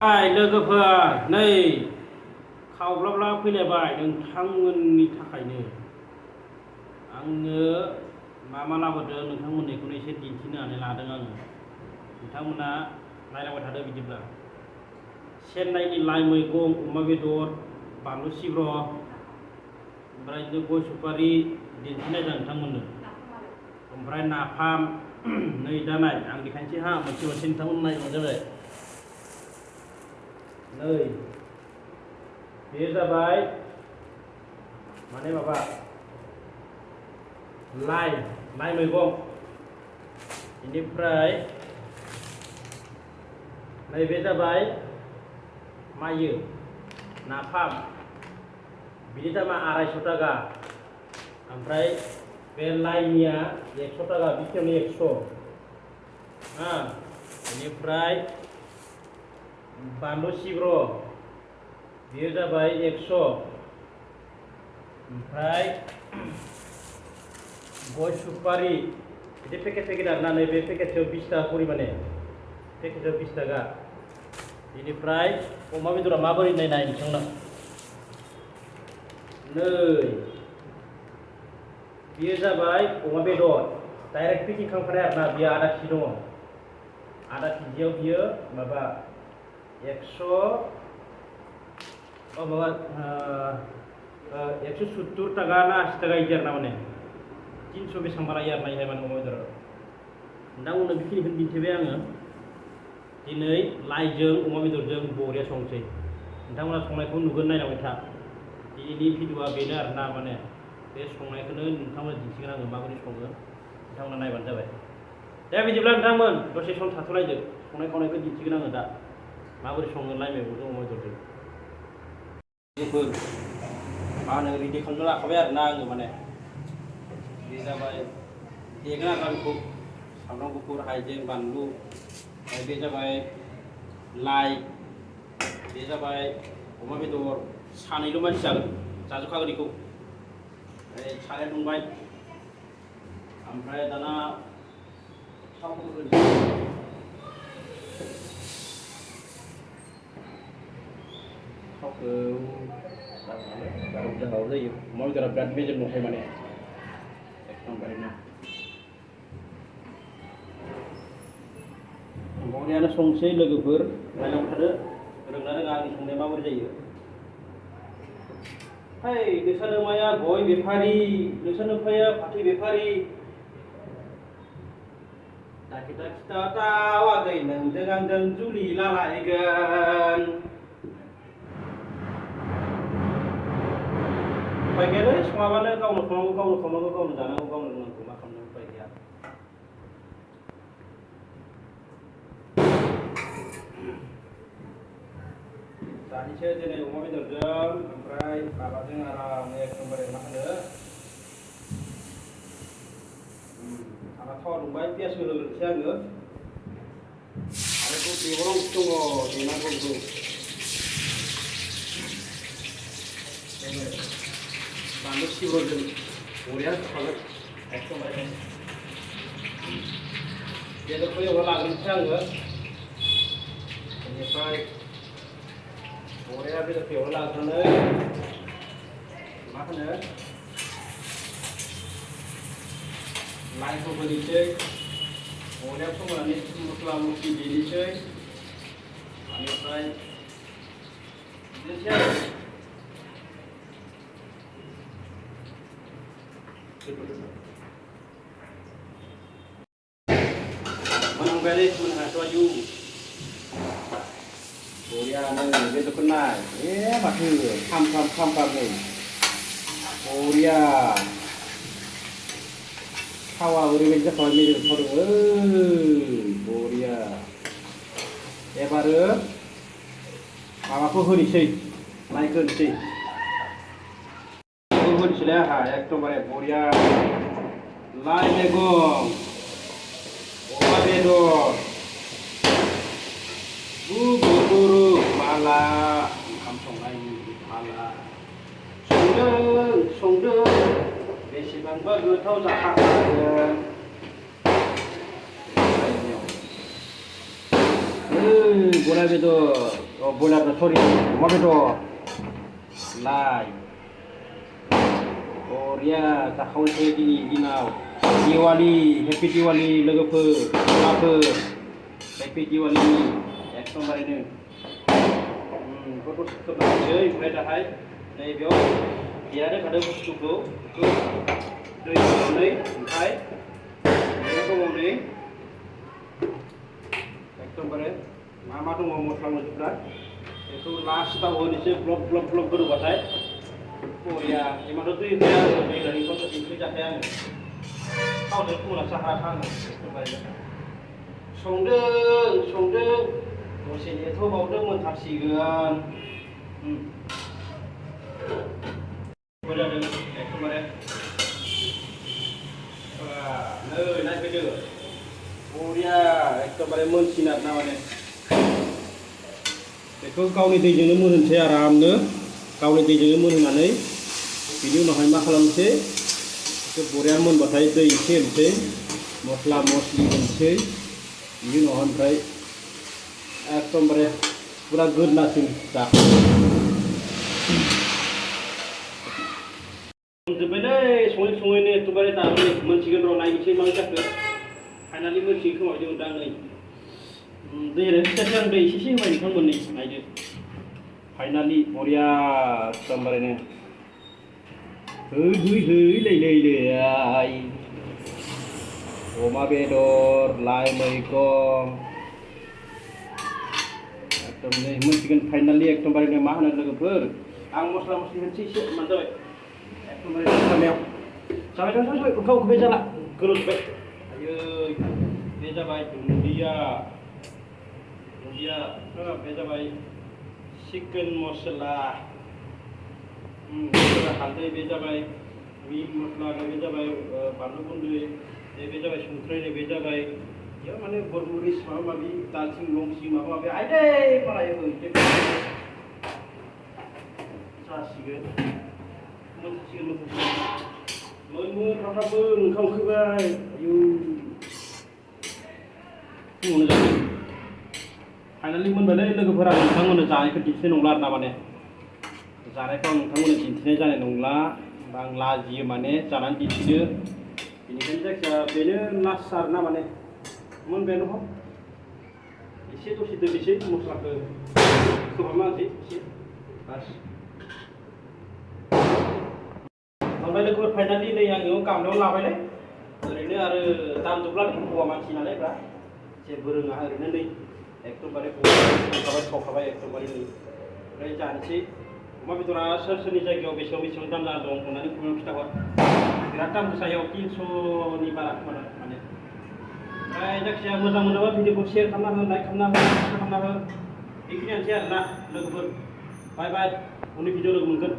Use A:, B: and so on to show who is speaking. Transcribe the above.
A: लोगोफोर नै खावब्लाब्ला फैलायबाय नोंथांमोननि थाखायनो आङो मा लाबोदों नोंथांमोननिखौनो एसे दिन्थिनानै लादों आङो। नोंथांमोना नायलांबाय थादो बिदिब्ला चेन्नाइनि लाइ मैगं अमा बेदर बानलु सिब्र' ओमफ्राय गय सुपारि दिन्थिनाय जादों नोंथांमोननो ओमफ्राय नाफाम नै दा नाय आं देखायनोसै हा मोनसे मोनसे नोंथांमोन नायबानो जाबाय। नै बे जाबाय माने माबा लाइ मैगं बेनिफ्राय नैबे जाबाय मायो नाफाम बिनि दामा 250 टाका ओमफ्राय बे लाइनिया 100 टाका बिखियावनो 100 बेनिफ्राय बानलु सिब्र' बेयो जाबाय 100 ओमफ्राय गय सुपारि बिदि पेकेट आरोना नैबे पेकेटसेयाव 20 टाका करि माने पेकेटसेयाव 20 टाका। बेनिफ्राय अमा बेदरा माबोरै नाय नोंथांमोना नै बेयो जाबाय अमा बेदर डाइरेक्ट पेकिं खालामखानाय आरोना बियो आधा केजि दङ आधा केजियाव बियो माबा 170 टाका ना 80 टाका इदि आरोना माने 300 बेसेबां लायो आरोना इहाय माने अमा बेदरा। नोंथांमोननो बेखिनिखौनो दिन्थिबाय आङो दिनै लाइजों अमा बेदरजों बरिया संसै नोंथांमोना संनायखौ नुगोन नायलांबाय था। दिनैनि भिडिअआ बेनो आरोना माने बे संनायखौनो नोंथांमोना दिन्थिगोन आङो माबोरै सङो नोंथांमोना नायबानो जाबाय। दे बिदिब्ला नोंथांमोन दसे सम थाथ'लायदो संनाय खावनायखौ दिन्थिगोन आङो दा माबोरै सङो लाइ मैगंजों अमा बेदरजों। जेफोर मा होनो रेडि खालामना लाखाबाय आरोना आङो माने बे जाबाय देगोन आरोना बेखौ सामब्राम गुफुर हाइजें बानलु ओमफ्राय बे जाबाय लाइ बे जाबाय अमा बेदर सानैल' मानसि जाजोबखागोन बेखौ साराया दुंबाय ओमफ्राय दाना थावखौ होनोसै थावखौ बारा बुरजा होबाबो जायो अमा बेदरा बिराद मेजेम दंखायो माने एकदमबारेनो बरियानो संसै लोगोफोर नायलांबाय थादो रोंना रोङा आंनि संनाया माबोरै जायो। है नोंसानो माया गय बेफारि नोंसानो फाया फाथै बेफारि दाखिथा खिथा तावाखै नोंजों आंजों जुलि लालायगोन उपाय गैयालै सङाबानो गावनो संनांगौ गावनो खावनांगौ गावनो जानांगौ गावनो रोंनांगौ मा खालामनो उपाय गैया। जानोसै दिनै अमा बेदरजों ओमफ्राय माबाजों आरामनो एकदमबारे मा होनो आंना थावा दुंबाय पियास होग्रोनोसै आङो आरो बेखौ देबावनांगौ दङ देनांगौ बेखौ बानलु सिब्र'जों बरिया होखागोन एकदमबारे बेदरखौ एवना लाग्रोनोसै आङो बेनिफ्राय बरिया बेदरखौ एवना लाग्रोनानै मा होनो लाइखौ होनोसै बरिया फोमोननानै मस्ला मस्लि देनोसै बेनिफ्राय बिदिनोसै आरो menunggali menhasil ayu boriya nih dia tuh kenal masih ham nih boriya hawa uri meja kalau meja boriya baru apa huri sih naik sih huri sih lah ya kemarin boriya lai megong अमा बेदर गुरु माला ओंखाम संनायनि माला संदों बेसेबांबा गोथाव जाखागोन गराय बेदर बयलार सरि अमा बेदर लाइ बरिया जाखावनोसै दिनै दिनाव दिवाली हेपि दिवाली लोगोफोर माफोर हेपि दिवाली एकदमबारैनो बेखौ खोबनानैसै ओमफ्राय दाहाय नैबेयाव देनानै थादों बुस्थुखौ दै होनानै ओमफ्राय गोबावनै एकदमबारे मा दङ मस्ला मस्लिफ्रा बेखौ लास्टाव होनोसै ग्लब ग्लब ग्लब गोदौबाथाय बरिया इमानथ' दै होया दै होनानैखौ ओंख्रि जाखाया आङो थावजों फुङावसो हाराखा आङो एकदमबारे संदों दसे नेथ'बावदों मोनथारसिगोन जादों एकदमबारे नै नायफैदो बरिया एकदमबारे मोनसिन आरोना माने बेखौ गावनि दैजोंनो मोनहोनोसै आरामनो गावनि दैजोंनो मोनहोनानै बिनि उनावहाय मा खालामनोसै एसे बरिया मोनबाथाय दै एसे होनोसै मस्ला मस्लि होनोसै बिनि उनावहाय ओमफ्राय एकदमबारे पुरा गोदनासिन जोब्बायलै सङैनो एकदमबारे दानो मोनसिगोन र' नायनोसै मा जाखो फाइनालि मोनसिगोन खोमा बायदि मोनदों आं नै दै होनोसै आं दै एसे होबाय नोंथांमोननै नायदो फाइनालि बरिया एकदमबारेनो हैलैलैलै अमा बेदर लाइ मैगं एकदम नै मोनसिगोन फाइनालि एकदमबारेनो मा होनो लोगोफोर आं मस्ला मस्लि होनोसै एसे मान जाबाय एकदमबारे खालामनायाव जाबाय उखै जाला गोलोजोब्बाय आयै बे जाबाय दुन्दिया बे जाबाय चिकेन मस्ला हालदै बे जाबाय मिट मस्ला बे जाबाय बानलु गुन्दै बे जाबाय संख्रि बे जाबाय बेयाव माने गरमुरिस माबा माबि दालसिं लंसिं माबा माबि आयदै मालाय जासिगोन मोनथारसिगोन ओंखाम उखैबाय आयु फुङावनो जाबाय फाइनालि मोनबायलै लोगोफोरा नोंथांमोननो जानायखौ दिन्थिनाय नंला आरोना माने जानायखौ आं नोंथांमोननो दिन्थिनाय जानाय नंला आं लाजियो माने जानानै दिन्थिनो बेनिखायनो जायखिया बेनो लास्ट आरोना माने मोनबायानो हम एसे दसे दोननोसै मस्लाखौ खोबाबना होनोसै एसे बास ओमफ्राय लोगोफोर फाइनालि नै आङो गामलायाव लाबायलै ओरैनो आरो दाम जोबलालै हौवा मानसि नालाय ब्रा जेबो रोङा ओरैनो नै एकदमबारे सावखाबाय एकदमबारे नै ओमफ्राय जानोसै अमा बेदरा सोरनि जायगायाव बेसेबां दाम जाना दं होननानै कमेन्टआव खिथाहर बिराद दाम गोसायाव 300नि बारा खोमा माने ओमफ्राय जायखिजाया मोजां मोनोबा भिडिअखौ शेयार खालामना हो लाइक खालामना हो साबस्क्राइब खालामना हो बेखिनियानोसै आरोना लोगोफोर बाय बाय उननि भिडिअ लोगो मोनगोन